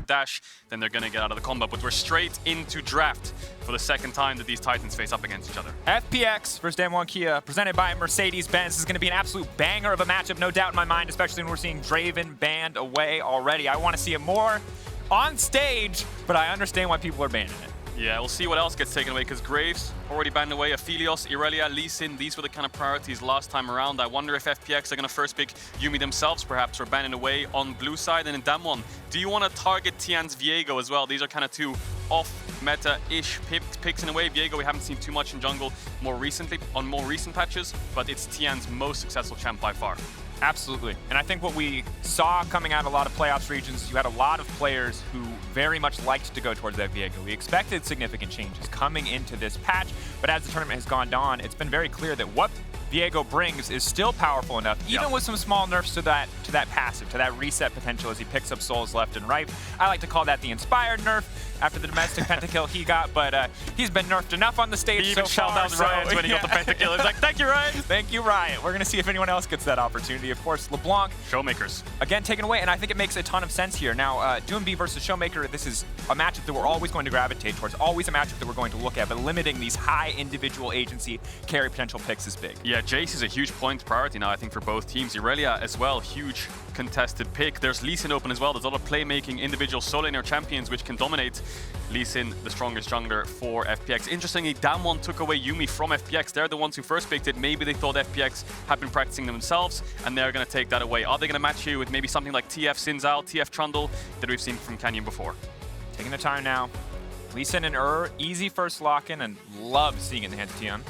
dash, then they're going to get out of the combat. But we're straight into draft for the second time that these Titans face up against each other. FPX versus DWG Kia, presented by Mercedes-Benz. This is going to be an absolute banger of a matchup, no doubt in my mind, especially when we're seeing Draven banned away already. I want to see it more on stage, but I understand why people are banning it. Yeah, we'll see what else gets taken away, because Graves already banned away. Aphelios, Irelia, Lee Sin, these were the kind of priorities last time around. I wonder if FPX are going to first pick Yuumi themselves, perhaps, or banning away on blue side. And in Damwon, do you want to target Tian's Viego as well? These are kind of two off-meta-ish picks in a way. Viego we haven't seen too much in jungle more recently, on more recent patches, but it's Tian's most successful champ by far. Absolutely. And I think what we saw coming out of a lot of playoffs regions is you had a lot of players who very much liked to go towards that Viego. We expected significant changes coming into this patch, but as the tournament has gone on, it's been very clear that what Viego brings is still powerful enough, even with some small nerfs to that passive, to that reset potential as he picks up souls left and right. I like to call that the inspired nerf after the domestic pentakill he got, but he's been nerfed enough on the stage he even so far. Out Riot when he got the pentakill. He's like, thank you, Riot. Thank you, Riot. We're going to see if anyone else gets that opportunity. Of course, LeBlanc. ShowMakers. Again, taken away, and I think it makes a ton of sense here. Now, Doinb versus ShowMaker, this is a matchup that we're always going to gravitate towards, always a matchup that we're going to look at, but limiting these high individual agency carry potential picks is big. Yeah, Jace is a huge point priority now, I think, for both teams. Irelia as well, huge contested pick. There's Lee Sin open as well. There's a lot of playmaking individual solo laner champions which can dominate. Lee Sin, the strongest jungler for FPX. Interestingly, Damwon took away Yuumi from FPX. They're the ones who first picked it. Maybe they thought FPX had been practicing themselves, and they're going to take that away. Are they going to match you with maybe something like TF Sinzal, TF Trundle that we've seen from Canyon before? Taking the time now. Lee Sin and easy first lock-in, and love seeing it in the hands of Tian.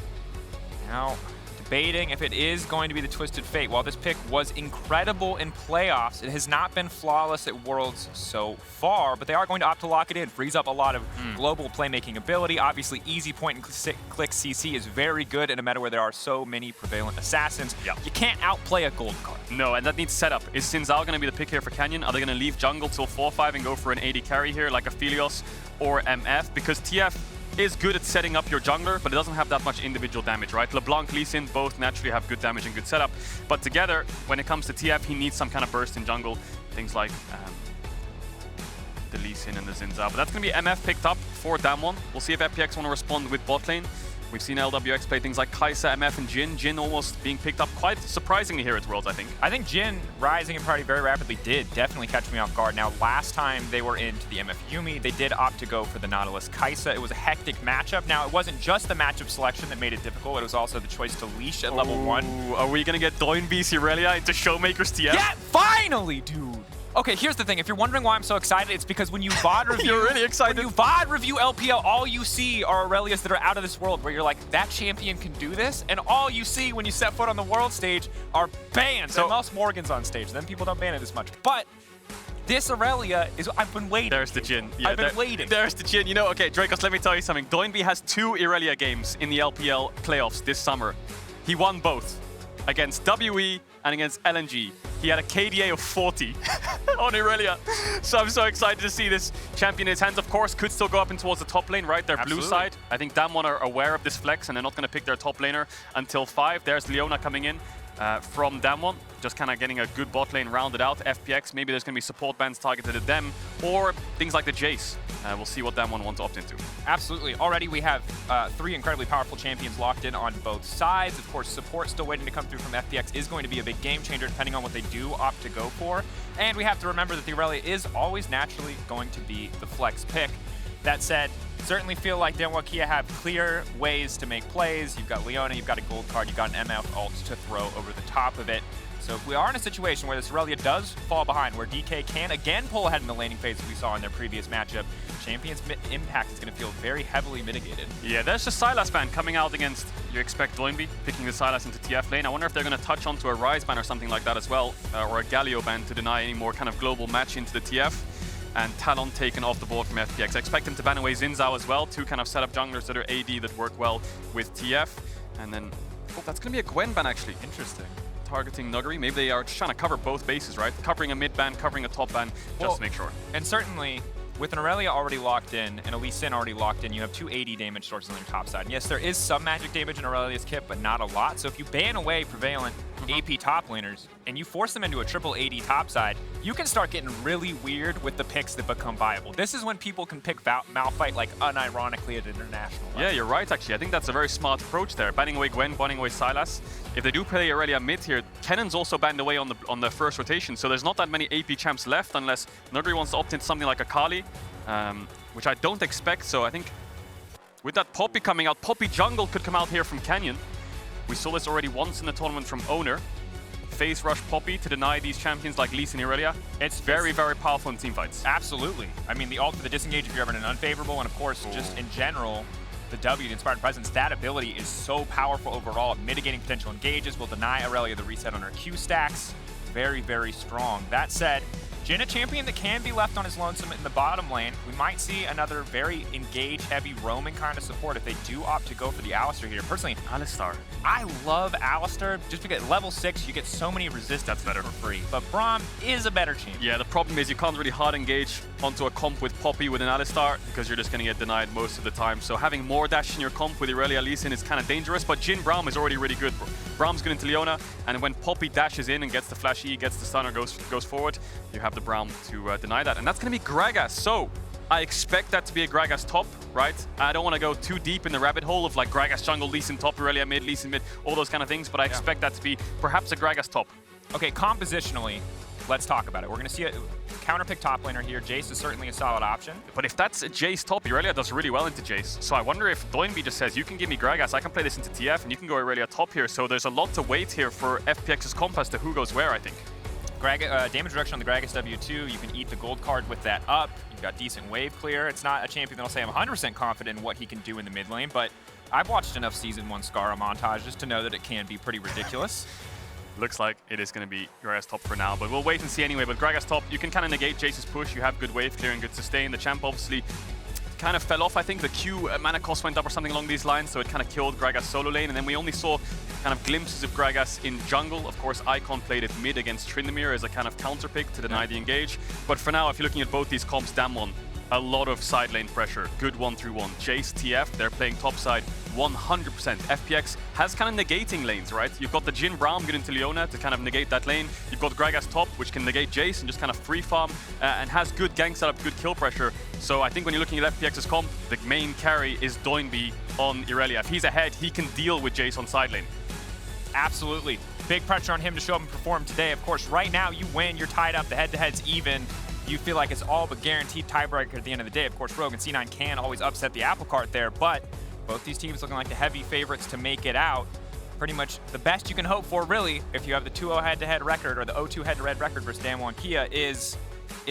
Now, debating if it is going to be the Twisted Fate. While this pick was incredible in playoffs, it has not been flawless at Worlds so far, but they are going to opt to lock it in. Frees up a lot of global playmaking ability. Obviously, easy point and click CC is very good in a meta where there are so many prevalent assassins. You can't outplay a gold card. No, and that needs setup. Is Sinzal going to be the pick here for Canyon? Are they going to leave jungle till 4-5 and go for an 80 carry here like Aphelios or MF? Because TF is good at setting up your jungler, but it doesn't have that much individual damage, right? LeBlanc, Lee Sin both naturally have good damage and good setup, but together, when it comes to TF, he needs some kind of burst in jungle, things like the Lee Sin and the Sinzal. But that's going to be MF picked up for Damwon. We'll see if FPX want to respond with bot lane. We've seen LWX play things like Kai'Sa, MF, and Jhin. Jhin almost being picked up quite surprisingly here at Worlds, I think. I think Jhin rising in priority very rapidly did definitely catch me off guard. Now, last time they were into the MF Yuumi, they did opt to go for the Nautilus Kai'Sa. It was a hectic matchup. Now, it wasn't just the matchup selection that made it difficult. It was also the choice to leash at level 1. Are we going to get Doinb Irelia into ShowMaker's TF? Yeah, finally, dude! Okay, here's the thing. If you're wondering why I'm so excited, it's because when you VOD review, you're really excited. When you VOD review LPL, all you see are Aurelias that are out of this world, where you're like, that champion can do this, and all you see when you set foot on the world stage are bans. So, unless Morgan's on stage, then people don't ban it as much. But this Aurelia is, I've been waiting. There's the Jhin. Yeah, I've been waiting. There's the Jhin. You know, okay, Dracos, let me tell you something. Doinb has 2 Irelia games in the LPL playoffs this summer. He won both against WE and against LNG. He had a KDA of 40 on Irelia. So I'm so excited to see this champion in his hands. Of course, could still go up and towards the top lane, right? Their blue side. I think Damwon are aware of this flex, and they're not going to pick their top laner until 5. There's Leona coming in from Damwon, just kind of getting a good bot lane rounded out. FPX, maybe there's going to be support bans targeted at them, or things like the Jace. We'll see what Damwon wants to opt into. Absolutely. Already we have 3 incredibly powerful champions locked in on both sides. Of course, support still waiting to come through from FPX is going to be a big game changer depending on what they do opt to go for. And we have to remember that the Aurelia is always naturally going to be the flex pick. That said, certainly feel like DWG Kia have clear ways to make plays. You've got Leona, you've got a gold card, you've got an MF ult to throw over the top of it. So if we are in a situation where this Aurelia does fall behind, where DK can again pull ahead in the laning phase as we saw in their previous matchup, Champion's impact is going to feel very heavily mitigated. Yeah, there's just Sylas ban coming out against, you expect Doinb picking the Sylas into TF lane. I wonder if they're going to touch onto a Ryze ban or something like that as well, or a Galio ban to deny any more kind of global match into the TF. And Talon taken off the board from FPX. I expect them to ban away Sinzal as well, 2 kind of setup junglers that are AD that work well with TF. And then, oh, that's going to be a Gwen ban actually. Interesting. Targeting Nuguri. Maybe they are just trying to cover both bases, right? Covering a mid ban, covering a top ban, just to make sure. And certainly, with an Aurelia already locked in and a Lee Sin already locked in, you have 2 AD damage sources on your top side. And yes, there is some magic damage in Aurelia's kit, but not a lot. So if you ban away Prevalent AP top laners and you force them into a triple AD top side, you can start getting really weird with the picks that become viable. This is when people can pick Malphite like unironically at international level. Yeah, you're right actually. I think that's a very smart approach there. Banning away Gwen, banning away Sylas. If they do play Aurelia mid here, Kennon's also banned away on the first rotation, so there's not that many AP champs left unless Nuguri wants to opt into something like a Kali, which I don't expect. So I think with that Poppy coming out, Poppy jungle could come out here from Canyon. We saw this already once in the tournament from Owner. Phase rush Poppy to deny these champions like Lee Sin and Aurelia. It's very, very powerful in teamfights. Absolutely. I mean, the ult for the disengage if you're ever in an unfavorable, and of course, just in general, the W, the Inspired Presence, that ability is so powerful overall. Mitigating potential engages will deny Aurelia the reset on her Q stacks. Very, very strong. That said, Jhin, a champion that can be left on his lonesome in the bottom lane. We might see another very engage-heavy roaming kind of support if they do opt to go for the Alistar here. Personally, Alistar. I love Alistar just because at level 6 you get so many resistance for free. But Braum is a better champion. Yeah, the problem is you can't really hard engage onto a comp with Poppy with an Alistar because you're just going to get denied most of the time. So having more dash in your comp with Aurelia Lee Sin is kind of dangerous, but Jhin Braum is already really good. Braum's good into Leona, and when Poppy dashes in and gets the flash E, gets the stun or goes forward, you have the Braum to deny that. And that's going to be Gragas. So I expect that to be a Gragas top, right? I don't want to go too deep in the rabbit hole of like Gragas jungle, Lee Sin top, Aurelia mid, Lee Sin mid, all those kind of things, but I expect that to be perhaps a Gragas top. Okay, compositionally, let's talk about it. We're going to see a counterpick top laner here. Jace is certainly a solid option. But if that's a Jace top, Aurelia does really well into Jace. So I wonder if Doinb just says, you can give me Gragas, I can play this into TF, and you can go Aurelia top here. So there's a lot to wait here for FPX's comp as to who goes where, I think. Damage reduction on the Gragas W2, you can eat the gold card with that up. You've got decent wave clear. It's not a champion that'll say I'm 100% confident in what he can do in the mid lane, but I've watched enough Season 1 Scarra montages to know that it can be pretty ridiculous. Looks like it is going to be Gragas top for now, but we'll wait and see anyway. But Gragas top, you can kind of negate Jace's push. You have good wave clear and good sustain. The champ obviously kind of fell off. I think the Q mana cost went up or something along these lines, so it kind of killed Gragas solo lane. And then we only saw kind of glimpses of Gragas in jungle. Of course, Icon played it mid against Tryndamere as a kind of counter pick to deny the engage. But for now, if you're looking at both these comps, Damwon, a lot of side lane pressure. Good 1-3-1. Jace, TF, they're playing top side 100%. FPX has kind of negating lanes, right? You've got the Jhin Braum good into Leona to kind of negate that lane. You've got Gragas top, which can negate Jace and just kind of free farm and has good gank setup, good kill pressure. So I think when you're looking at FPX's comp, the main carry is Doinb on Aurelia. If he's ahead, he can deal with Jace on side lane. Absolutely. Big pressure on him to show up and perform today. Of course, right now you win, you're tied up, the head-to-head's even. You feel like it's all but guaranteed tiebreaker at the end of the day. Of course, Rogue and C9 can always upset the apple cart there, but both these teams looking like the heavy favorites to make it out. Pretty much the best you can hope for, really, if you have the 2-0 head-to-head record or the 0-2 head-to-head record versus Damwon Kia is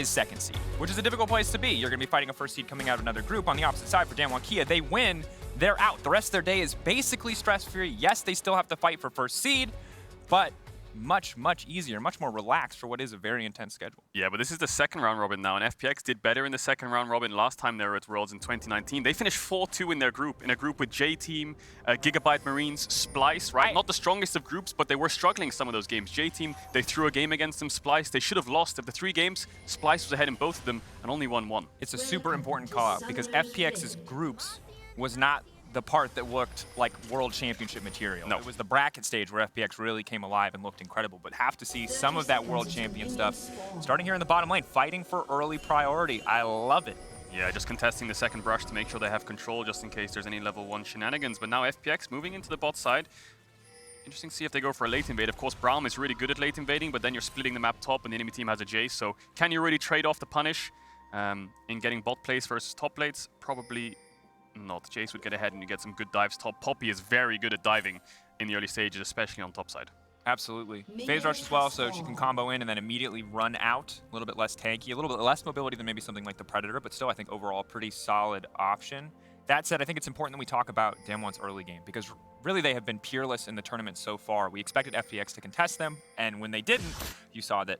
second seed, which is a difficult place to be. You're going to be fighting a first seed coming out of another group. On the opposite side for Damwon Kia, they win, they're out. The rest of their day is basically stress-free. Yes, they still have to fight for first seed, but much, much easier, much more relaxed for what is a very intense schedule. Yeah, but this is the second round robin now, and FPX did better in the second round robin last time they were at Worlds in 2019. They finished 4-2 in their group, in a group with J-Team, Gigabyte Marines, Splice, right? Not the strongest of groups, but they were struggling some of those games. J-Team, they threw a game against them. Splice, they should have lost. Of the 3 games, Splice was ahead in both of them and only won 1. It's a super important call-out because FPX's groups was not the part that looked like World Championship material. No. It was the bracket stage where FPX really came alive and looked incredible, but have to see some of that World Champion stuff starting here in the bottom lane, fighting for early priority. I love it. Yeah, just contesting the second brush to make sure they have control just in case there's any level 1 shenanigans. But now FPX moving into the bot side. Interesting to see if they go for a late invade. Of course, Braum is really good at late invading, but then you're splitting the map top and the enemy team has a Jace. So can you really trade off the punish in getting bot plays versus top plates? Probably not. Jace would get ahead and you get some good dives top. Poppy is very good at diving in the early stages, especially on top side. Absolutely. Phase rush as well, so she can combo in and then immediately run out. A little bit less tanky, a little bit less mobility than maybe something like the Predator, but still I think overall pretty solid option. That said, I think it's important that we talk about Damwon's early game because really they have been peerless in the tournament so far. We expected FPX to contest them, and when they didn't, you saw that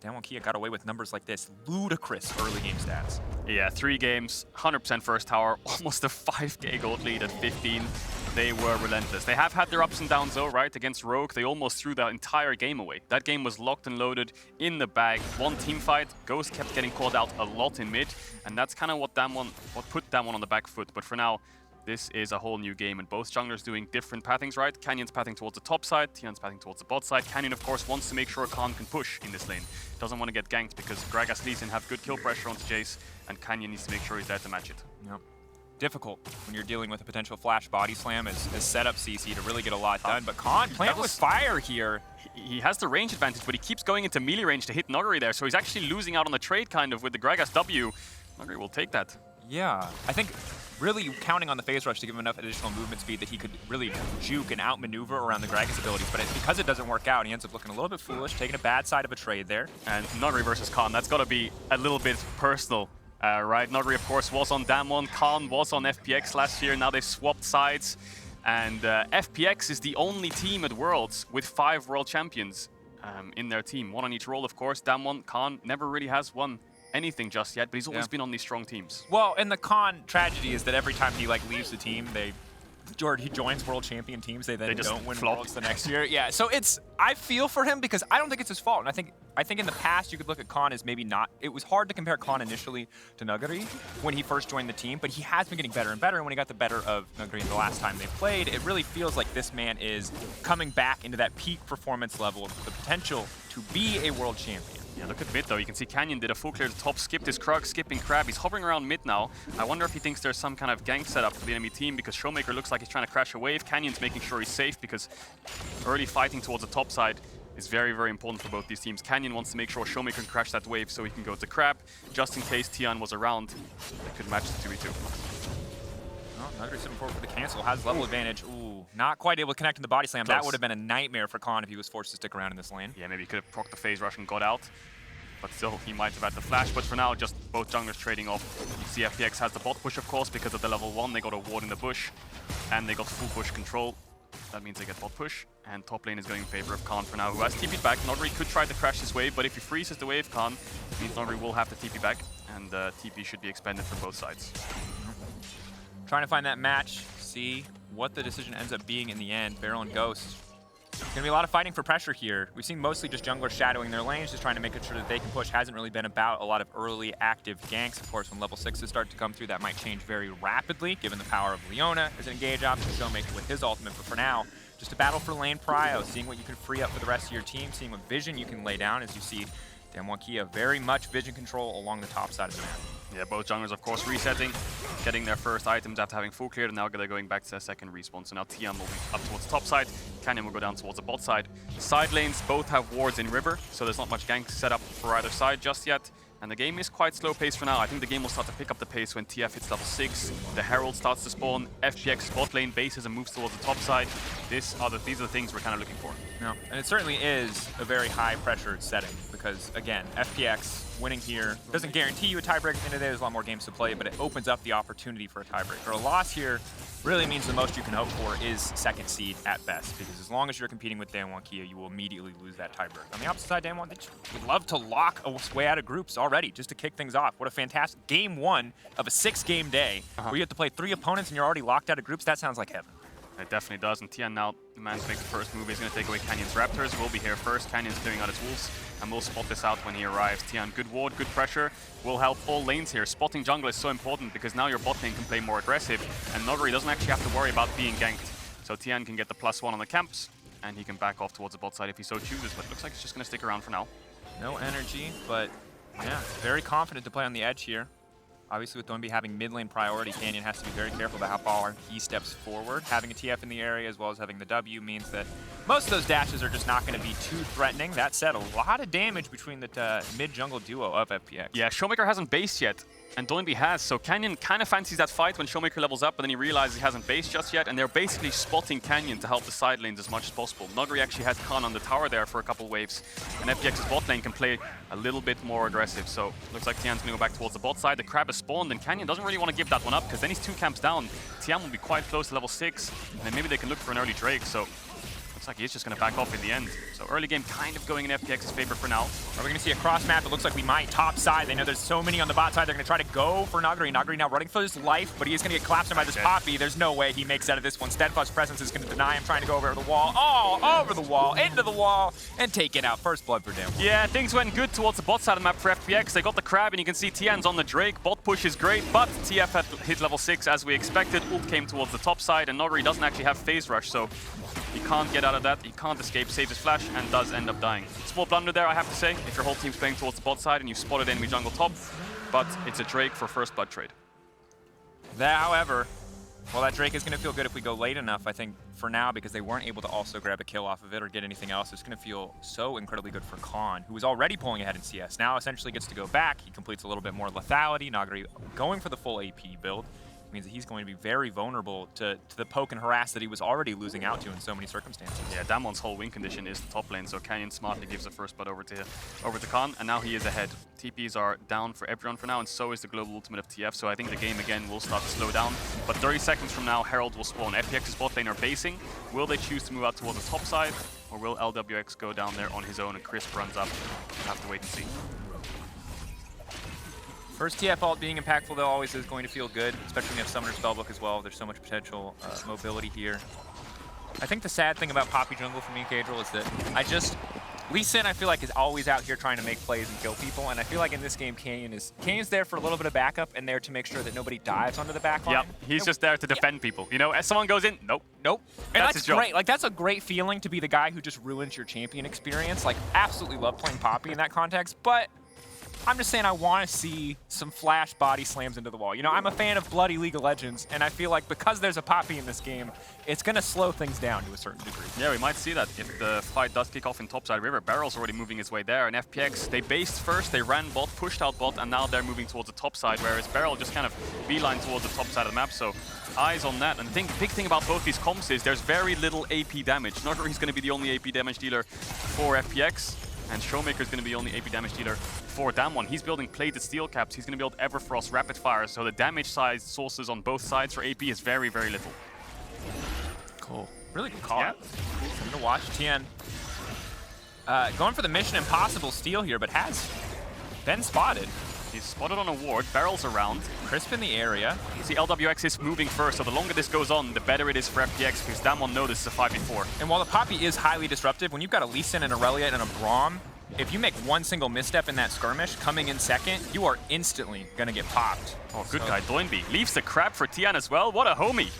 Damwon Kia got away with numbers like this. Ludicrous early game stats. Yeah, 3 games, 100% first tower, almost a 5k gold lead at 15. they were relentless. They have had their ups and downs though, right? Against Rogue, they almost threw the entire game away. That game was locked and loaded in the bag. One team fight, Ghost kept getting called out a lot in mid, and that's kind of what put Damwon on the back foot. But for now, this is a whole new game, and both junglers doing different pathings, right? Canyon's pathing towards the top side, Tian's pathing towards the bot side. Canyon, of course, wants to make sure Khan can push in this lane. Doesn't want to get ganked because Gragas Lee Sin have good kill pressure onto Jace, and Canyon needs to make sure he's there to match it. Yep. Difficult when you're dealing with a potential flash body slam as set up CC to really get a lot done. But Khan playing with fire here. He has the range advantage, but he keeps going into melee range to hit Nuguri there, so he's actually losing out on the trade kind of with the Gragas W. Nuguri will take that. Yeah, I think really counting on the phase rush to give him enough additional movement speed that he could really juke and outmaneuver around the Gragas abilities. But because it doesn't work out, he ends up looking a little bit foolish, taking a bad side of a trade there. And Nuguri versus Khan, that's got to be a little bit personal, right? Nuguri, of course, was on Damwon. Khan was on FPX last year. Now they've swapped sides. And FPX is the only team at Worlds with 5 world champions in their team. 1 on each role, of course. Damwon, Khan never really has won anything just yet, but he's always been on these strong teams. Well, and the Khan tragedy is that every time he leaves the team, he joins world champion teams, they then don't win Worlds the next year. Yeah, so I feel for him because I don't think it's his fault. And I think in the past you could look at Khan as maybe not. It was hard to compare Khan initially to Nuguri when he first joined the team, but he has been getting better and better. And when he got the better of Nuguri the last time they played, it really feels like this man is coming back into that peak performance level with the potential to be a world champion. Yeah, look at mid though. You can see Canyon did a full clear to top, skipped his Krug, skipping Crab. He's hovering around mid now. I wonder if he thinks there's some kind of gank setup for the enemy team because ShowMaker looks like he's trying to crash a wave. Canyon's making sure he's safe because early fighting towards the top side is very, very important for both these teams. Canyon wants to make sure ShowMaker can crash that wave so he can go to Crab, just in case Tian was around. They could match the 2v2. Oh, Nuguri 7-4 for the cancel, has level advantage. Ooh, not quite able to connect in the body slam. Close. That would have been a nightmare for Khan if he was forced to stick around in this lane. Yeah, maybe he could have procced the phase rush and got out. But still, he might have had the flash. But for now, just both junglers trading off. You see FPX has the bot push, of course, because of the level 1. They got a ward in the bush, and they got full push control. That means they get bot push, and top lane is going in favor of Khan for now, who has TP'd back. Nuguri could try to crash this wave, but if he freezes the wave, Khan, it means Nuguri will have to TP back, and TP should be expended from both sides. Trying to find that match, see what the decision ends up being in the end. Beryl and Ghost. Gonna be a lot of fighting for pressure here. We've seen mostly just junglers shadowing their lanes, just trying to make sure that they can push. Hasn't really been about a lot of early active ganks. Of course, when level 6s start to come through, that might change very rapidly, given the power of Leona as an engage option, ShowMaker with his ultimate. But for now, just a battle for lane prio, seeing what you can free up for the rest of your team, seeing what vision you can lay down as you see Damwon very much vision control along the top side of the map. Yeah, both junglers, of course, resetting, getting their first items after having full cleared, and now they're going back to their second respawn. So now Tian will be up towards the top side, Canyon will go down towards the bot side. Side lanes both have wards in river, so there's not much gank set up for either side just yet. And the game is quite slow paced for now. I think the game will start to pick up the pace when TF hits level 6. The Herald starts to spawn, FPX bot lane bases and moves towards the top side. These are the things we're kind of looking for. No, and it certainly is a very high pressured setting because, again, FPX winning here doesn't guarantee you a tiebreaker at the end of the day. There's a lot more games to play, but it opens up the opportunity for a tiebreaker. A loss here really means the most you can hope for is second seed at best, because as long as you're competing with Damwon, you will immediately lose that tiebreaker. On the opposite side, Damwon, they would love to lock a way out of groups already just to kick things off. What a fantastic game 1 of a 6-game day where you have to play 3 opponents and you're already locked out of groups. That sounds like heaven. It definitely does, and Tian now, the man to make the first move. He's going to take away Canyon's Raptors. Will be here first. Canyon's clearing out his wolves, and we'll spot this out when he arrives. Tian, good ward, good pressure, will help all lanes here. Spotting jungle is so important because now your bot lane can play more aggressive, and Nuguri doesn't actually have to worry about being ganked. So Tian can get the +1 on the camps, and he can back off towards the bot side if he so chooses, but it looks like he's just going to stick around for now. No energy, but yeah, very confident to play on the edge here. Obviously, with Doinb having mid lane priority, Canyon has to be very careful about how far he steps forward. Having a TF in the area as well as having the W means that most of those dashes are just not going to be too threatening. That said, a lot of damage between the mid-jungle duo of FPX. Yeah, ShowMaker hasn't based yet, and Doinb has, so Canyon kind of fancies that fight when ShowMaker levels up, but then he realizes he hasn't based just yet, and they're basically spotting Canyon to help the side lanes as much as possible. Nuguri actually has Khan on the tower there for a couple waves, and FPX's bot lane can play a little bit more aggressive, so looks like Tian's going to go back towards the bot side. The Crab is spawned, and Canyon doesn't really want to give that one up, because then he's 2 camps down. Tian will be quite close to level 6, and then maybe they can look for an early Drake, so Looks like he's just going to back off in the end. So early game kind of going in FPX's favor for now. Are we going to see a cross map? It looks like we might top side. They know there's so many on the bot side. They're going to try to go for Nuguri. Nuguri now running for his life, but he is going to get collapsed by this Poppy. There's no way he makes out of this one. Steadfast Presence is going to deny him, trying to go over the wall. Oh, over the wall, into the wall, and take it out. First blood for Doinb. Yeah, things went good towards the bot side of the map for FPX. They got the crab, and you can see Tian's on the Drake. Bot push is great, but TF had hit level 6 as we expected. Ult came towards the top side, and Nuguri doesn't actually have phase rush, so he can't get out of that. He can't escape, saves his flash, and does end up dying. Small blunder there, I have to say, if your whole team's playing towards the bot side and you spotted enemy jungle top, but it's a Drake for first blood trade. However, well, that Drake is going to feel good if we go late enough, I think, for now, because they weren't able to also grab a kill off of it or get anything else. It's going to feel so incredibly good for Khan, who was already pulling ahead in CS. Now essentially gets to go back. He completes a little bit more lethality. Nuguri going for the full AP build. Means that he's going to be very vulnerable to the poke and harass that he was already losing out to in so many circumstances. Yeah, Damon's whole win condition is the top lane, so Canyon smartly gives the first blood over to Khan, and now he is ahead. TPs are down for everyone for now, and so is the global ultimate of TF, so I think the game again will start to slow down. But 30 seconds from now, Herald will spawn. FPX's bot lane are basing. Will they choose to move out towards the top side, or will LWX go down there on his own and Crisp runs up? We'll have to wait and see. First TF ult being impactful, though, always is going to feel good, especially when you have Summoner Spellbook as well. There's so much potential mobility here. I think the sad thing about Poppy Jungle for me, Cadril, is that Lee Sin, I feel like, is always out here trying to make plays and kill people, and I feel like in this game, Canyon's there for a little bit of backup and there to make sure that nobody dives onto the back line. Yep, he's just there to defend people. You know, as someone goes in, nope. And That's his job. great. Like, that's a great feeling to be the guy who just ruins your champion experience. Like, absolutely love playing Poppy in that context, but I'm just saying I want to see some flash body slams into the wall. You know, I'm a fan of bloody League of Legends, and I feel like because there's a Poppy in this game, it's going to slow things down to a certain degree. Yeah, we might see that if the fight does kick off in topside river. Beryl's already moving his way there, and FPX, they based first, they ran bot, pushed out bot, and now they're moving towards the top side, whereas Beryl just kind of beeline towards the top side of the map, so eyes on that. And the big thing about both these comps is there's very little AP damage. Nuguri is going to be the only AP damage dealer for FPX, and ShowMaker is going to be the only AP damage dealer for Damwon. He's building plated steel caps. He's going to build Everfrost rapid fire, so the damage size sources on both sides for AP is very, very little. Cool. Really good call. Yeah. I'm going to watch Tian. Going for the Mission Impossible steal here, but has been spotted. He's spotted on a ward. Beryl's around. Crisp in the area. You see LWX is moving first, so the longer this goes on, the better it is for FPX, because Damwon knows this is a 5v4. And while the Poppy is highly disruptive, when you've got a Lee Sin, an Aurelia, and a Braum, if you make one single misstep in that skirmish, coming in second, you are instantly going to get popped. Oh, good guy, Doinb. Leaves the crab for Tian as well. What a homie.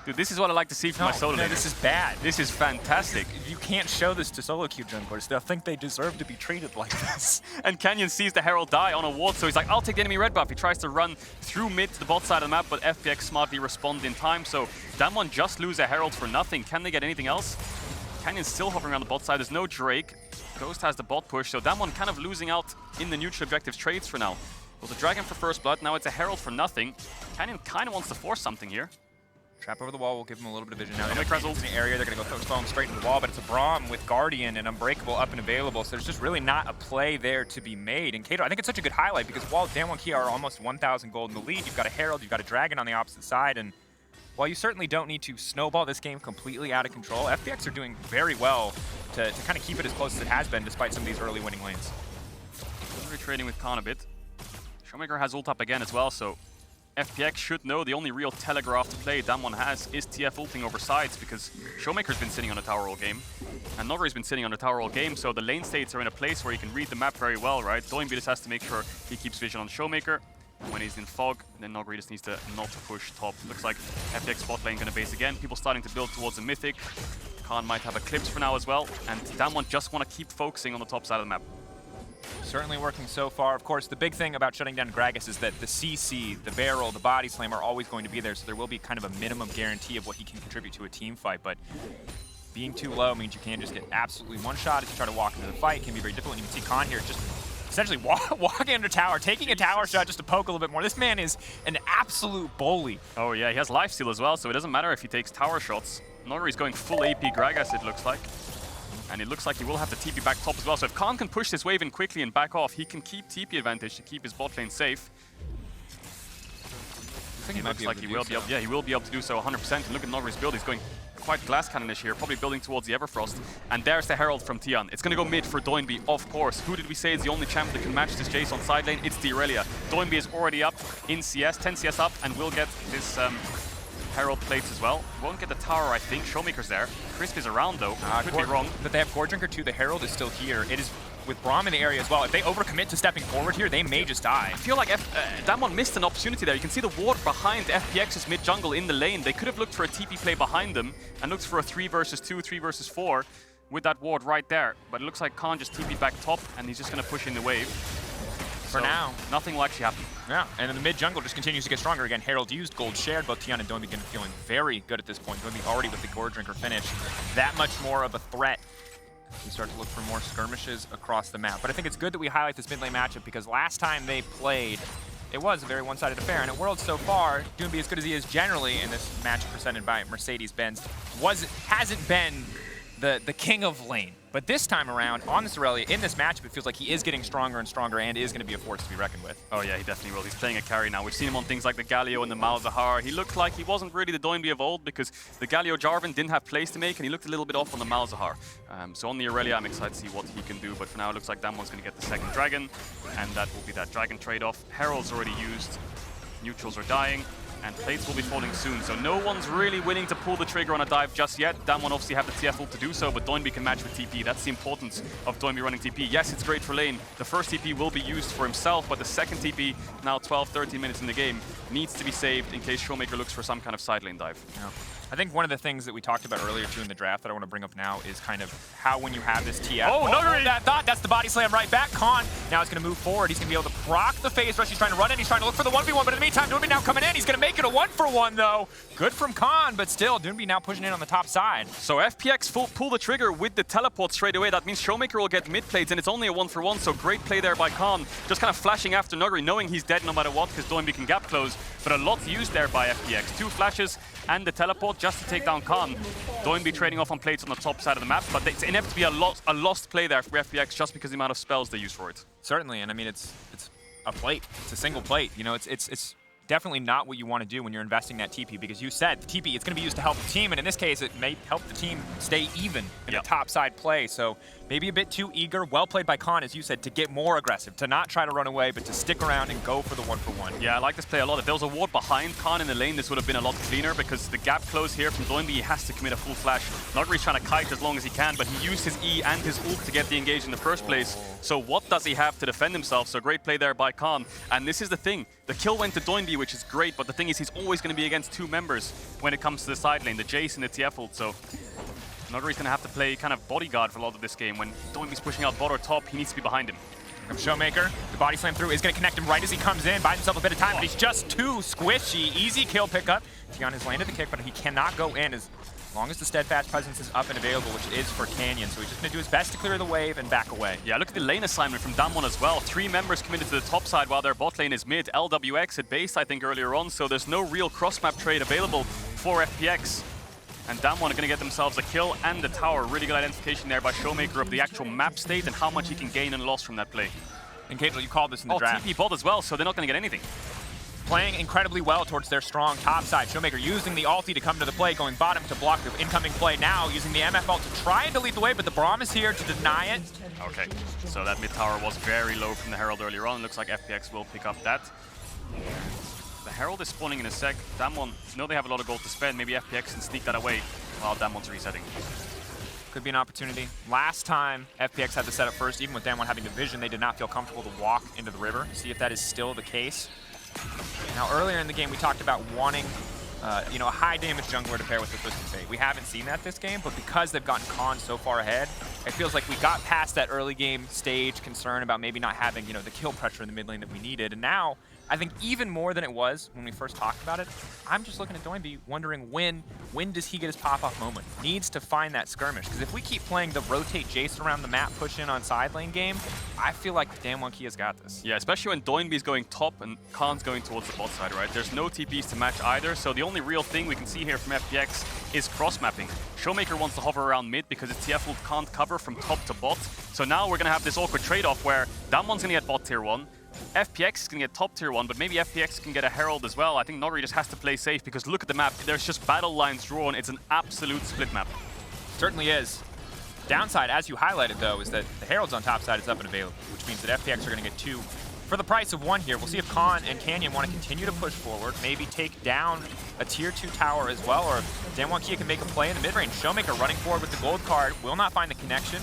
Dude, this is what I like to see from my solo laner. This is bad. This is fantastic. You can't show this to solo queue junglers. They'll think they deserve to be treated like this. And Canyon sees the Herald die on a ward, so he's like, I'll take the enemy red buff. He tries to run through mid to the bot side of the map, but FPX smartly respond in time, so Damwon just lose a Herald for nothing. Can they get anything else? Canyon's still hovering around the bot side. There's no Drake. Ghost has the bot push, so Damwon kind of losing out in the neutral objectives trades for now. It was a Dragon for first blood, now it's a Herald for nothing. Canyon kind of wants to force something here. Trap over the wall will give him a little bit of vision. Now they're in the area, they're going to go foam straight into the wall, but it's a Braum with Guardian and Unbreakable up and available, so there's just really not a play there to be made. And Kato, I think it's such a good highlight because while Damwon Kia are almost 1,000 gold in the lead, you've got a Herald, you've got a Dragon on the opposite side, and while you certainly don't need to snowball this game completely out of control, FPX are doing very well to kind of keep it as close as it has been despite some of these early winning lanes. We're trading with Khan a bit. ShowMaker has ult up again as well, so FPX should know the only real telegraph to play Damwon has is TF ulting over sides, because ShowMaker's been sitting on a tower all game, and Nuguri's been sitting on a tower all game, so the lane states are in a place where he can read the map very well, right? Doinb just has to make sure he keeps vision on ShowMaker. And when he's in fog, then Nuguri just needs to not push top. Looks like FPX bot lane gonna base again. People starting to build towards the mythic. Khan might have Eclipse for now as well, and Damwon just want to keep focusing on the top side of the map. Certainly working so far. Of course, the big thing about shutting down Gragas is that the CC, the Beryl, the Body Slam are always going to be there, so there will be kind of a minimum guarantee of what he can contribute to a team fight, but being too low means you can just get absolutely one shot if you try to walk into the fight. It can be very difficult, and you can see Khan here just essentially walking under tower, taking a tower shot just to poke a little bit more. This man is an absolute bully. Oh yeah, he has lifesteal as well, so it doesn't matter if he takes tower shots. Nuguri's going full AP Gragas, it looks like. And it looks like he will have to TP back top as well. So if Khan can push this wave in quickly and back off, he can keep TP advantage to keep his bot lane safe. I think He looks like he will be able, yeah, he will be able to do so 100%. And look at Nuguri's build, he's going quite glass cannonish here, probably building towards the Everfrost. And there's the Herald from Tian. It's going to go mid for Doinb, of course. Who did we say is the only champ that can match this Jace on side lane? It's the Irelia. Doinb is already up in CS, 10 CS up, and will get this Herald plates as well. Won't get the tower, I think. ShowMaker's there. Crisp is around, though. Could be wrong. But they have Gore Drinker too. The Herald is still here. It is with Braum in the area as well. If they overcommit to stepping forward here, they may just die. I feel like Damwon missed an opportunity there. You can see the ward behind FPX's mid jungle in the lane. They could have looked for a TP play behind them and looked for a 3 versus 2, 3 versus 4 with that ward right there. But it looks like Khan just TP'd back top and he's just going to push in the wave. For now. Nothing will actually happen. Yeah, and then the mid jungle just continues to get stronger again. Herald used, gold shared. Both Tian and Doinb feeling very good at this point. Doinb already with the Gore Drinker finish. That much more of a threat. We start to look for more skirmishes across the map. But I think it's good that we highlight this mid lane matchup because last time they played, it was a very one-sided affair. And at Worlds so far, Doinb, as good as he is generally in this match presented by Mercedes-Benz, hasn't been the king of lane. But this time around, on this Irelia, in this matchup, it feels like he is getting stronger and stronger and is going to be a force to be reckoned with. Oh yeah, he definitely will. He's playing a carry now. We've seen him on things like the Galio and the Malzahar. He looked like he wasn't really the Doinb of old because the Galio Jarvan didn't have plays to make and he looked a little bit off on the Malzahar. So on the Irelia, I'm excited to see what he can do. But for now, it looks like Damwon's going to get the second dragon and that will be that dragon trade-off. Herald's already used. Neutrals are dying. And plates will be falling soon, so no one's really willing to pull the trigger on a dive just yet. Damwon obviously have the TF ult to do so, but Doinb can match with TP. That's the importance of Doinb running TP. Yes, it's great for lane. The first TP will be used for himself, but the second TP, now 12, 13 minutes in the game, needs to be saved in case ShowMaker looks for some kind of side lane dive. Yeah. I think one of the things that we talked about earlier too in the draft that I want to bring up now is kind of how when you have this TF. Oh, Nuguri! That's the body slam right back. Khan now is going to move forward. He's going to be able to proc the phase rush. He's trying to run in. He's trying to look for the 1v1, but in the meantime, Doinb now coming in. He's going to make it a 1-for-1 though. Good from Khan, but still, Doinb now pushing in on the top side. So FPX pull the trigger with the teleport straight away. That means ShowMaker will get mid plates, and it's only a 1-for-1, so great play there by Khan. Just kind of flashing after Nuguri, knowing he's dead no matter what, because Doinb can gap close. But a lot used there by FPX. 2 flashes and the teleport just to take down Khan. Doinb trading off on plates on the top side of the map, but it's inevitably a lost play there for FPX just because of the amount of spells they use for it. Certainly, and I mean, it's a plate. It's a single plate. You know, it's definitely not what you want to do when you're investing that TP, because you said the TP, it's going to be used to help the team, and in this case, it may help the team stay even in a top side play. So maybe a bit too eager. Well played by Khan, as you said, to get more aggressive, to not try to run away, but to stick around and go for the 1-for-1. Yeah, I like this play a lot. If there was a ward behind Khan in the lane, this would have been a lot cleaner, because the gap close here from Doinb, he has to commit a full flash. Nuguri's trying to kite as long as he can, but he used his E and his ult to get the engage in the first place. So what does he have to defend himself? So great play there by Khan. And this is the thing. The kill went to Doinb, which is great, but the thing is he's always going to be against 2 members when it comes to the side lane, the Jace and the TF ult. So Nuguri's going to have to play kind of bodyguard for a lot of this game. When Doinb's pushing out bot or top, he needs to be behind him. From ShowMaker, the body slam through is going to connect him right as he comes in, buys himself a bit of time, but he's just too squishy. Easy kill pickup. Tian has landed the kick, but he cannot go in as long as the steadfast presence is up and available, which it is for Canyon. So he's just going to do his best to clear the wave and back away. Yeah, look at the lane assignment from Damwon as well. 3 members committed to the top side while their bot lane is mid. LWX at base, I think, earlier on, so there's no real cross-map trade available for FPX. And Damwon are going to get themselves a kill and the tower. Really good identification there by ShowMaker of the actual map state and how much he can gain and loss from that play. And Cajal, you called this in the draft. TP bot as well, so they're not going to get anything. Playing incredibly well towards their strong top side. ShowMaker using the ulti to come to the play, going bottom to block the incoming play now, using the MF ult to try and delete the wave, but the Braum is here to deny it. Okay, so that mid tower was very low from the Herald earlier on. Looks like FPX will pick up that. The Herald is spawning in a sec. Damwon know they have a lot of gold to spend. Maybe FPX can sneak that away while Damwon's resetting. Could be an opportunity. Last time FPX had the setup first, even with Damwon having the vision, they did not feel comfortable to walk into the river. See if that is still the case. Now, earlier in the game, we talked about wanting you know, a high damage jungler to pair with the Twisted Fate. We haven't seen that this game, but because they've gotten Khan so far ahead, it feels like we got past that early game stage concern about maybe not having, you know, the kill pressure in the mid lane that we needed. And now, I think even more than it was when we first talked about it, I'm just looking at Doinb wondering when does he get his pop-off moment? Needs to find that skirmish, because if we keep playing the rotate Jace around the map, push in on side lane game, I feel like Damwon has got this. Yeah, especially when Doinb's going top and Khan's going towards the bot side, right? There's no TPs to match either, so the only real thing we can see here from FPX is cross-mapping. ShowMaker wants to hover around mid because its TF ult can't cover from top to bot, so now we're going to have this awkward trade-off where Damwon's going to get bot tier 1, FPX is going to get top tier 1, but maybe FPX can get a Herald as well. I think Nuguri just has to play safe because look at the map. There's just battle lines drawn. It's an absolute split map. Certainly is. Downside, as you highlighted, though, is that the Herald's on top side is up and available, which means that FPX are going to get 2 for the price of 1 here. We'll see if Khan and Canyon want to continue to push forward, maybe take down a tier 2 tower as well, or DWG can make a play in the mid-range. ShowMaker running forward with the gold card, will not find the connection.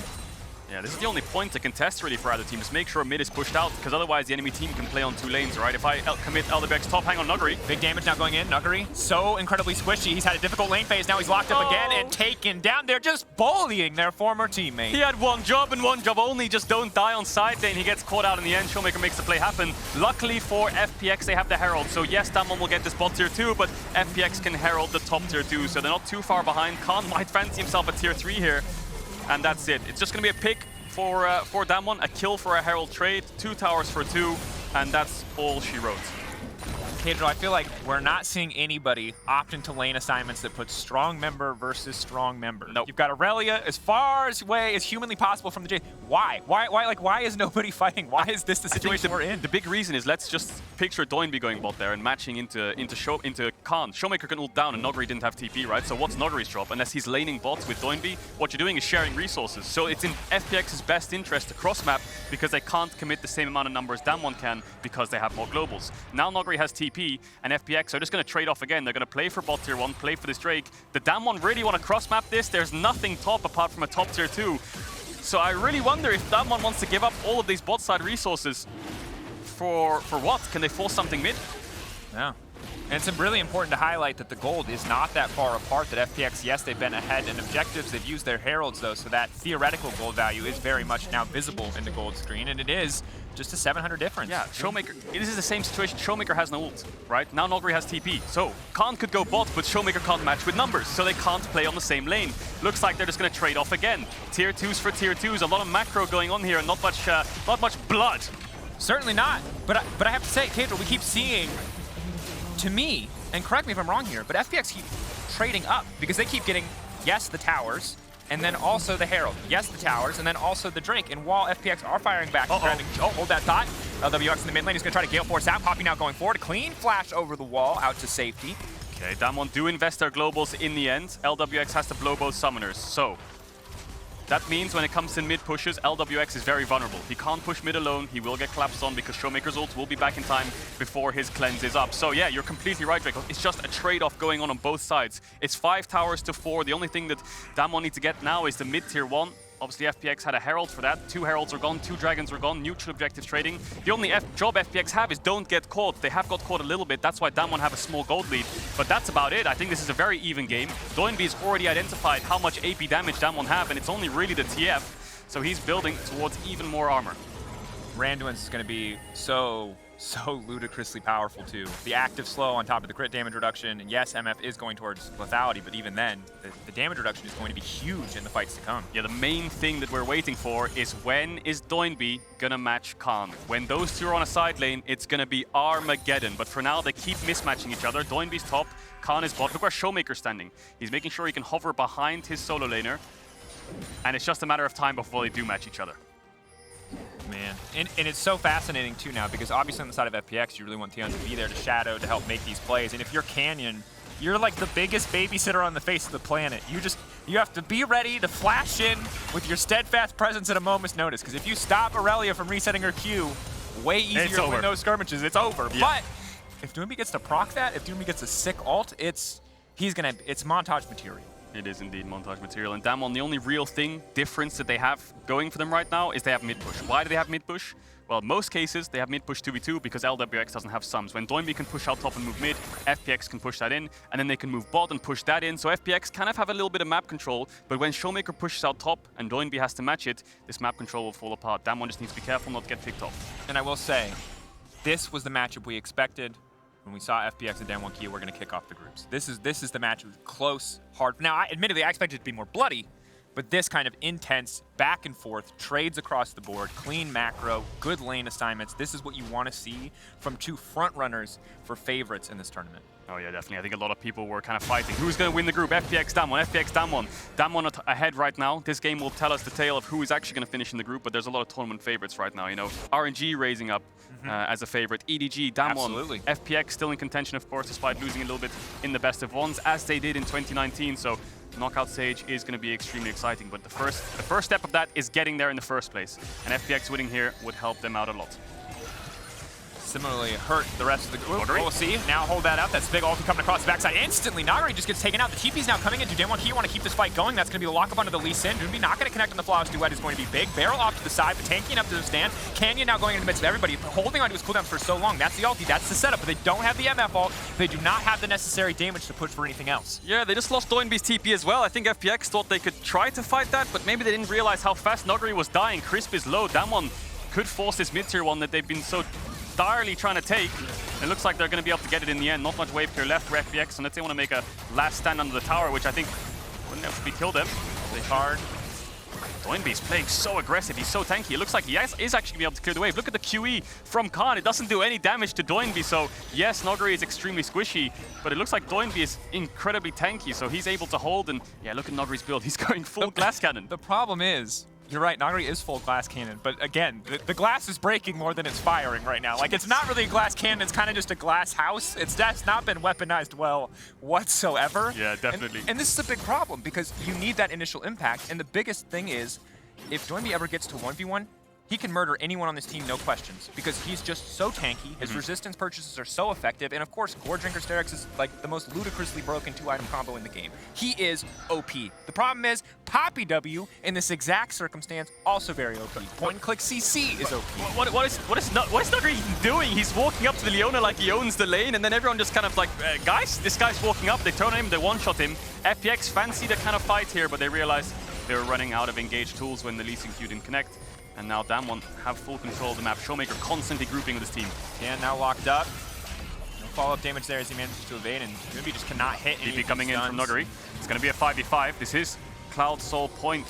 Yeah, this is the only point to contest really for either team, is make sure mid is pushed out, because otherwise the enemy team can play on 2 lanes, right? If I commit LWX top, hang on Nuguri. Big damage now going in. Nuguri, so incredibly squishy. He's had a difficult lane phase. Now he's locked up again and taken down. They're just bullying their former teammate. He had one job and one job only. Just don't die on side lane. He gets caught out in the end. ShowMaker makes the play happen. Luckily for FPX, they have the Herald. So yes, Damwon will get this bot tier 2, but FPX can Herald the top tier 2. So they're not too far behind. Khan might fancy himself a tier 3 here. And that's it. It's just going to be a pick for Damwon, a kill for a Herald trade, 2 towers for 2, and that's all she wrote. Pedro, I feel like we're not seeing anybody opt into lane assignments that put strong member versus strong member. Nope. You've got Aurelia as far away as humanly possible from the J. Why? Why is nobody fighting? Why is this the situation we're in? The big reason is let's just picture Doinb going bot there and matching into Khan. ShowMaker can ult down and Nuguri didn't have TP, right? So what's Nuguri's job? Unless he's laning bots with Doinb, what you're doing is sharing resources. So it's in FPX's best interest to cross map because they can't commit the same amount of numbers Damwon can because they have more globals. Now Nuguri has TP and FPX are just going to trade off again. They're going to play for bot tier 1, play for this Drake. The Damwon really want to cross map this. There's nothing top apart from a top tier 2. So I really wonder if Damwon wants to give up all of these bot side resources for what? Can they force something mid? Yeah. And it's really important to highlight that the gold is not that far apart, that FPX, yes, they've been ahead in objectives. They've used their heralds, though, so that theoretical gold value is very much now visible in the gold screen, and it is just a 700 difference. Yeah, ShowMaker, this is the same situation. ShowMaker has no ult, right? Now Nuguri has TP. So Khan could go bot, but ShowMaker can't match with numbers, so they can't play on the same lane. Looks like they're just going to trade off again. Tier 2s for tier 2s. A lot of macro going on here and not much blood. Certainly not. But I have to say, Pedro, we keep seeing, to me, and correct me if I'm wrong here, but FPX keep trading up because they keep getting, yes, the towers, and then also the Herald. Yes, the towers, and then also the Drake. And while FPX are firing back, hold that thought. LWX in the mid lane is going to try to Gale Force out, popping out going forward. A clean flash over the wall, out to safety. Okay, Damwon do invest their globals in the end. LWX has to blow both summoners. So that means when it comes to mid pushes, LWX is very vulnerable. He can't push mid alone. He will get collapsed on because ShowMaker's ult will be back in time before his cleanse is up. So yeah, you're completely right, Drake. It's just a trade-off going on both sides. It's 5 towers to 4. The only thing that Damwon needs to get now is the mid tier 1. Obviously, FPX had a Herald for that. 2 Heralds are gone, 2 Dragons are gone, neutral objectives trading. The only job FPX have is don't get caught. They have got caught a little bit. That's why Damwon have a small gold lead. But that's about it. I think this is a very even game. Doinb has already identified how much AP damage Damwon have, and it's only really the TF. So he's building towards even more armor. Randuin's is going to be so ludicrously powerful too. The active slow on top of the crit damage reduction, and yes, MF is going towards lethality, but even then, the damage reduction is going to be huge in the fights to come. Yeah, the main thing that we're waiting for is when is Doinb gonna match Khan? When those two are on a side lane, it's gonna be Armageddon. But for now, they keep mismatching each other. Doinb's top, Khan is bot. Look where ShowMaker's standing. He's making sure he can hover behind his solo laner, and it's just a matter of time before they do match each other. Man, and it's so fascinating too now because obviously on the side of FPX, you really want Tian to be there to shadow, to help make these plays. And if you're Canyon, you're like the biggest babysitter on the face of the planet. You have to be ready to flash in with your steadfast presence at a moment's notice. Because if you stop Aurelia from resetting her Q, way easier to win those skirmishes. It's over. Yeah. But if Doinb gets to proc that, if Doinb gets a sick ult, it's montage material. It is indeed montage material. And Damwon, the only real difference that they have going for them right now is they have mid-push. Why do they have mid-push? Well, in most cases, they have mid-push 2v2 because LWX doesn't have sums. When Doinb can push out top and move mid, FPX can push that in, and then they can move bot and push that in. So FPX kind of have a little bit of map control, but when ShowMaker pushes out top and Doinb has to match it, this map control will fall apart. Damwon just needs to be careful not to get picked off. And I will say, this was the matchup we expected. When we saw FPX and DWG, we're going to kick off the groups. This is the match. Close, hard. Now, admittedly, I expected it to be more bloody, but this kind of intense, back and forth, trades across the board, clean macro, good lane assignments. This is what you want to see from 2 front runners for favorites in this tournament. Oh yeah, definitely. I think a lot of people were kind of fighting. Who's going to win the group? FPX, Damwon, FPX, Damwon. Damwon ahead right now. This game will tell us the tale of who is actually going to finish in the group, but there's a lot of tournament favorites right now, you know. RNG raising up as a favorite. EDG, Damwon. Absolutely. FPX still in contention, of course, despite losing a little bit in the best of ones, as they did in 2019. So knockout stage is going to be extremely exciting, but the first step of that is getting there in the first place. And FPX winning here would help them out a lot. Similarly hurt the rest of the group. Nuguri. We'll see. Now hold that up. That's big ulti coming across the backside. Instantly, Nuguri just gets taken out. The TP's now coming into Doinb. Want to keep this fight going. That's going to be the lockup onto the Lee Sin. Doinb not going to connect on the Flawless Duet is going to be big. Beryl off to the side, but tanking up to the stand. Canyon now going in the midst of everybody, holding onto his cooldowns for so long. That's the ulti. That's the setup. But they don't have the MF ult. They do not have the necessary damage to push for anything else. Yeah, they just lost Doinb's TP as well. I think FPX thought they could try to fight that, but maybe they didn't realize how fast Nuguri was dying. Crisp is low. Damwon could force this mid-tier one that they've been so direly trying to take. It looks like they're going to be able to get it in the end. Not much wave clear left for FPX, unless they want to make a last stand under the tower, which I think wouldn't have to be killed them. They hard. Doinb's playing so aggressive. He's so tanky. It looks like he is actually going to be able to clear the wave. Look at the QE from Khan. It doesn't do any damage to Doinb. So yes, Nuguri is extremely squishy, but it looks like Doinb is incredibly tanky. So he's able to hold. And yeah, look at Nuguri's build. He's going full glass cannon. The problem is, you're right, Nuguri is full glass cannon, but again, the glass is breaking more than it's firing right now. Like, it's not really a glass cannon, it's kind of just a glass house. That's not been weaponized well whatsoever. Yeah, definitely. And this is a big problem because you need that initial impact, and the biggest thing is, if Doinb ever gets to 1v1, he can murder anyone on this team, no questions, because he's just so tanky, his resistance purchases are so effective, and of course, Gore Drinker Sterex is like the most ludicrously broken 2-item combo in the game. He is OP. The problem is, Poppy W, in this exact circumstance, also very OP. Point and click CC is OP. What is Nuguri even doing? He's walking up to the Leona like he owns the lane, and then everyone just kind of like, guys, this guy's walking up, they turn on him, they one-shot him. FPX fancy the kind of fight here, but they realized they were running out of engaged tools when the Lee Sin Q didn't connect. And now Damwon have full control of the map. ShowMaker constantly grouping with his team. Tian now locked up. No follow-up damage there as he manages to evade, and Doinb just cannot hit any DP coming in from Nuguri. It's going to be a 5v5. This is Ocean Soul Point,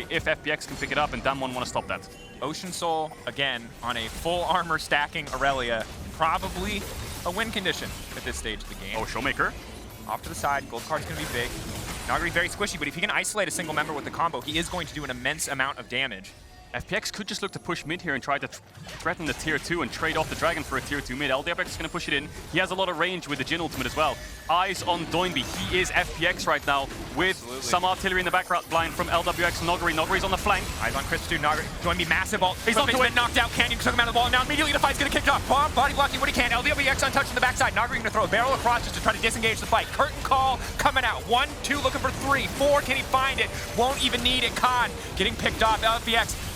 if FPX can pick it up, and Damwon want to stop that. Ocean Soul, again, on a full armor stacking Aurelia. Probably a win condition at this stage of the game. Oh, ShowMaker. Off to the side, gold card's going to be big. Nuguri very squishy, but if he can isolate a single member with the combo, he is going to do an immense amount of damage. FPX could just look to push mid here and try to threaten the tier 2 and trade off the dragon for a tier 2 mid. LDFX is going to push it in. He has a lot of range with the Jhin ultimate as well. Eyes on Doinb. He is FPX right now with some artillery in the background line from LWX and Nuguri. Nuguri's on the flank. Eyes on Chris too. Doinb massive ult. He's not been knocked out. Canyon took him out of the ball. Now immediately the fight's going to kick off. Bomb, body blocking what he can. LWX untouched in the backside. Nuguri going to throw a barrel across just to try to disengage the fight. Curtain call coming out. 1, 2 looking for 3, 4. Can he find it? Won't even need it. Khan getting picked off. FPX.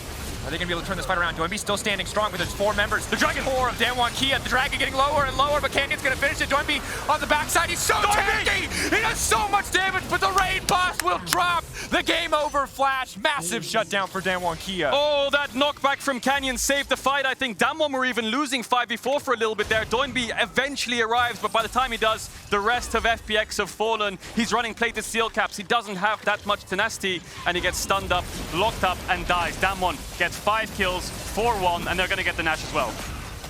Are they going to be able to turn this fight around? Doinb still standing strong with his 4 members. The Dragon 4 of Damwon Kia. The Dragon getting lower and lower, but Canyon's going to finish it. Doinb on the backside. He's so tanky! He does so much damage, but the raid boss will drop. The game over flash. Massive shutdown for Damwon Kia. Oh, that knockback from Canyon saved the fight. I think Damwon were even losing 5v4 for a little bit there. Doinb eventually arrives, but by the time he does, the rest of FPX have fallen. He's running plated steel caps. He doesn't have that much tenacity, and he gets stunned up, locked up, and dies. Damwon gets 5 kills, 4-1, and they're going to get the Nash as well.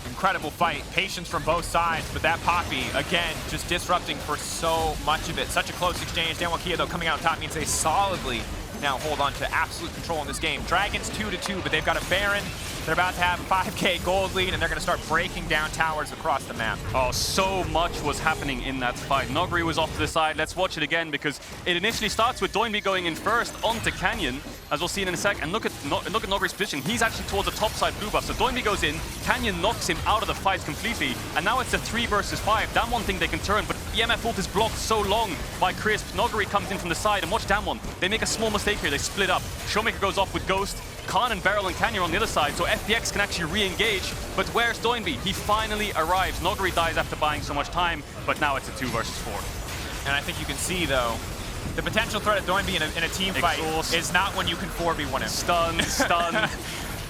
Incredible fight, patience from both sides, but that Poppy, again, just disrupting for so much of it. Such a close exchange. Damwon Kia, though, coming out on top means they solidly now hold on to absolute control in this game. Dragons 2-2, but they've got a Baron. They're about to have a 5k gold lead, and they're going to start breaking down towers across the map. Oh, so much was happening in that fight. Nuguri was off to the side. Let's watch it again, because it initially starts with Doinb going in first onto Canyon, as we'll see in a sec. And look at Nuguri's position. He's actually towards the top side blue buff. So Doinb goes in, Canyon knocks him out of the fight completely, and now it's a 3 versus 5. Damwon think they can turn, but the MF ult is blocked so long by Crisp. Nuguri comes in from the side, and watch Damwon. They make a small mistake here. They split up. ShowMaker goes off with Ghost. Khan and Beryl and Canyon on the other side, so FPX can actually re-engage. But where's Doinb? He finally arrives. Nuguri dies after buying so much time, but now it's a 2 versus 4. And I think you can see, though, the potential threat of Doinb in a team fight is not when you can 4v1 him. Stun.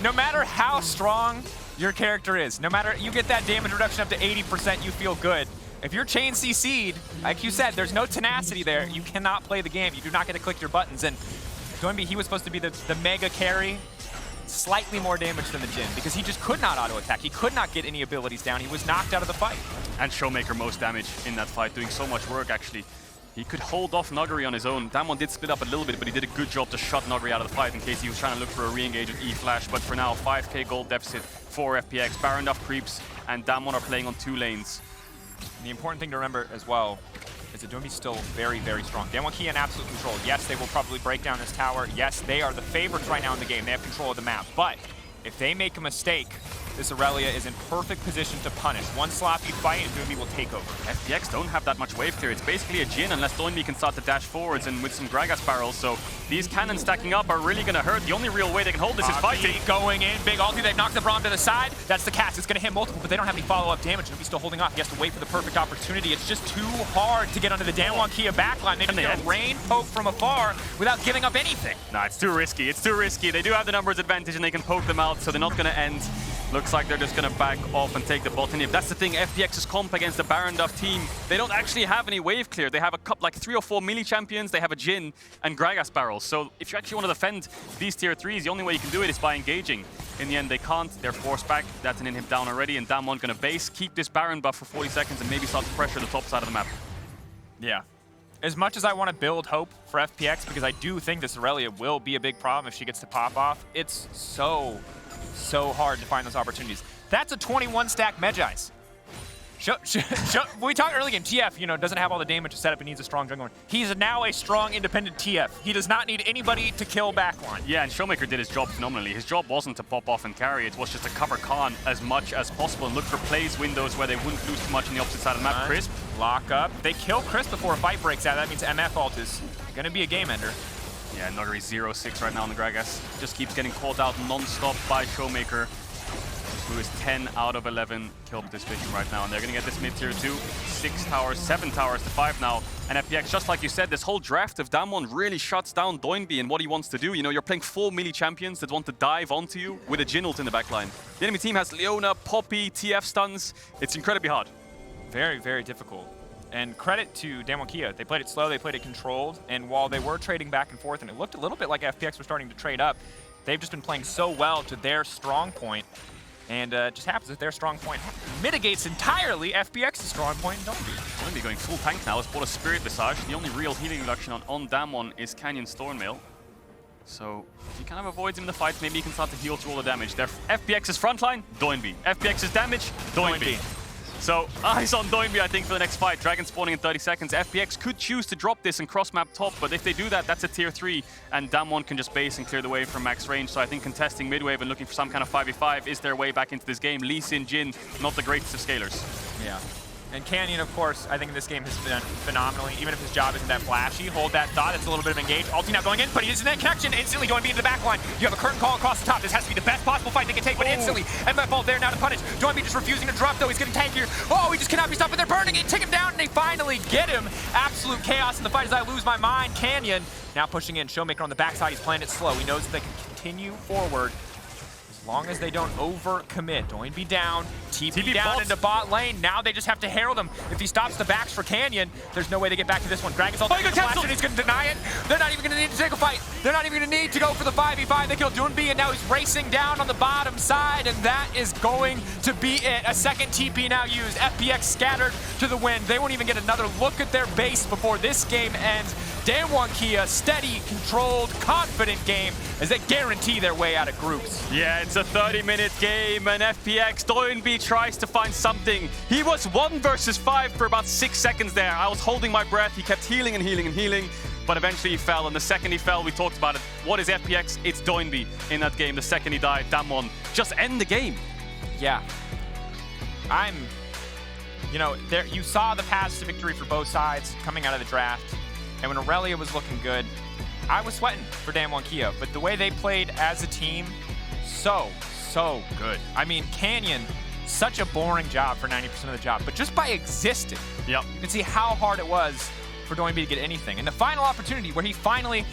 No matter how strong your character is, no matter, you get that damage reduction up to 80%, you feel good. If you're chain CC'd, like you said, there's no tenacity there. You cannot play the game. You do not get to click your buttons. And Doinb, he was supposed to be the mega carry, slightly more damage than the Jhin, because he just could not auto-attack. He could not get any abilities down. He was knocked out of the fight. and ShowMaker most damage in that fight, doing so much work actually. He could hold off Nuguri on his own. Damwon did split up a little bit, but he did a good job to shut Nuguri out of the fight in case he was trying to look for a re-engage with E-Flash. But for now, 5k gold deficit for FPX. Barondov creeps, and Damwon are playing on 2 lanes. The important thing to remember as well is that Doinb is still very, very strong. DWG in absolute control. Yes, they will probably break down this tower. Yes, they are the favorites right now in the game. They have control of the map. But if they make a mistake, this Aurelia is in perfect position to punish. One sloppy fight and Doinb will take over. FPX don't have that much wave clear. It's basically a Jhin unless Doinb can start to dash forwards and with some Gragas barrels. So these cannons stacking up are really going to hurt. The only real way they can hold this is fighting. Going in, big ulti. They've knocked the Braum to the side. That's the cast. It's going to hit multiple, but they don't have any follow-up damage. Doinb's still holding off. He has to wait for the perfect opportunity. It's just too hard to get under the DWG backline. They just get a rain poke from afar without giving up anything. Nah, it's too risky. It's too risky. They do have the numbers advantage and they can poke them out, so they're not going to end. Looks like they're just going to back off and take the bot inhib. That's the thing, FPX's comp against the Barondov team, they don't actually have any wave clear. They have a couple, like 3 or 4 melee champions, they have a Jhin and Gragas barrels. So if you actually want to defend these tier 3s, the only way you can do it is by engaging. In the end, they can't. They're forced back. That's an inhib down already, and Damwon going to base, keep this Baron buff for 40 seconds, and maybe start to pressure the top side of the map. Yeah. As much as I want to build hope for FPX, because I do think this Aurelia will be a big problem if she gets to pop off, it's so hard to find those opportunities. That's a 21 stack Medjai's. We talked early game, TF, you know, doesn't have all the damage to set up and needs a strong jungler. He's now a strong, independent TF. He does not need anybody to kill backline. Yeah, and ShowMaker did his job phenomenally. His job wasn't to pop off and carry, it was just to cover Khan as much as possible and look for plays windows where they wouldn't lose too much on the opposite side of the map. Crisp. Lock up. They kill Crisp before a fight breaks out. That means MF ult is going to be a game ender. Yeah, Nuguri 0-6 right now on the Gragas. Just keeps getting called out non-stop by ShowMaker, who is 10 out of 11 kill participation right now. And they're going to get this mid-tier 2. 6 towers, 7 towers to 5 now. And FPX, just like you said, this whole draft of Damwon really shuts down Doinb and what he wants to do. You know, you're playing 4 melee champions that want to dive onto you with a Jhin ult in the backline. The enemy team has Leona, Poppy, TF stuns. It's incredibly hard. Very, very difficult. And credit to DWG. They played it slow, they played it controlled, and while they were trading back and forth, and it looked a little bit like FPX were starting to trade up, they've just been playing so well to their strong point, and it just happens that their strong point mitigates entirely FPX's strong point in Doinb. Doinb going full tank now, has bought a Spirit Visage. The only real healing reduction on Damwon is Canyon's Thornmail. So he kind of avoids him in the fight, maybe he can start to heal through all the damage. Their FPX's frontline, Doinb. FPX's damage, Doinb. So eyes on Doinb, I think, for the next fight. Dragon spawning in 30 seconds. FPX could choose to drop this and cross-map top, but if they do that, that's a tier 3, and Damwon can just base and clear the way from max range. So I think contesting mid-wave and looking for some kind of 5v5 is their way back into this game. Lee Sin, Jhin, not the greatest of scalers. Yeah. And Canyon, of course, I think in this game has done phenomenally, even if his job isn't that flashy. Hold that thought, it's a little bit of engage. Ulti now going in, but he is in that connection, instantly going into the back line. You have a curtain call across the top. This has to be the best possible fight they can take, but instantly, MF ult there now to punish. Doinb just refusing to drop, though. He's getting tankier. Oh, he just cannot be stopped, but they're burning it. Take him down, and they finally get him. Absolute chaos in the fight as I lose my mind. Canyon now pushing in. ShowMaker on the backside. He's playing it slow. He knows that they can continue forward as long as they don't overcommit. Doinb down, TP down into bot lane. Now they just have to herald him. If he stops the backs for Canyon, there's no way to get back to this one. Gragas ult and he's going to deny it. They're not even going to need to take a fight. They're not even going to need to go for the 5v5. They kill Doinb, and now he's racing down on the bottom side, and that is going to be it. A second TP now used. FPX scattered to the wind. They won't even get another look at their base before this game ends. DWG, steady, controlled, confident game as they guarantee their way out of groups. Yeah, it's a 30-minute game, and FPX, Doinb tries to find something. He was 1 versus 5 for about 6 seconds there. I was holding my breath. He kept healing and healing and healing, but eventually he fell, and the second he fell, we talked about it. What is FPX? It's Doinb in that game. The second he died, Damwon, just end the game. Yeah. You know, you saw the paths to victory for both sides coming out of the draft. And when Aurelia was looking good, I was sweating for DWG, but the way they played as a team, so good. I mean, Canyon, such a boring job for 90% of the job, but just by existing, you can see how hard it was for Doinb to get anything. And the final opportunity where he finally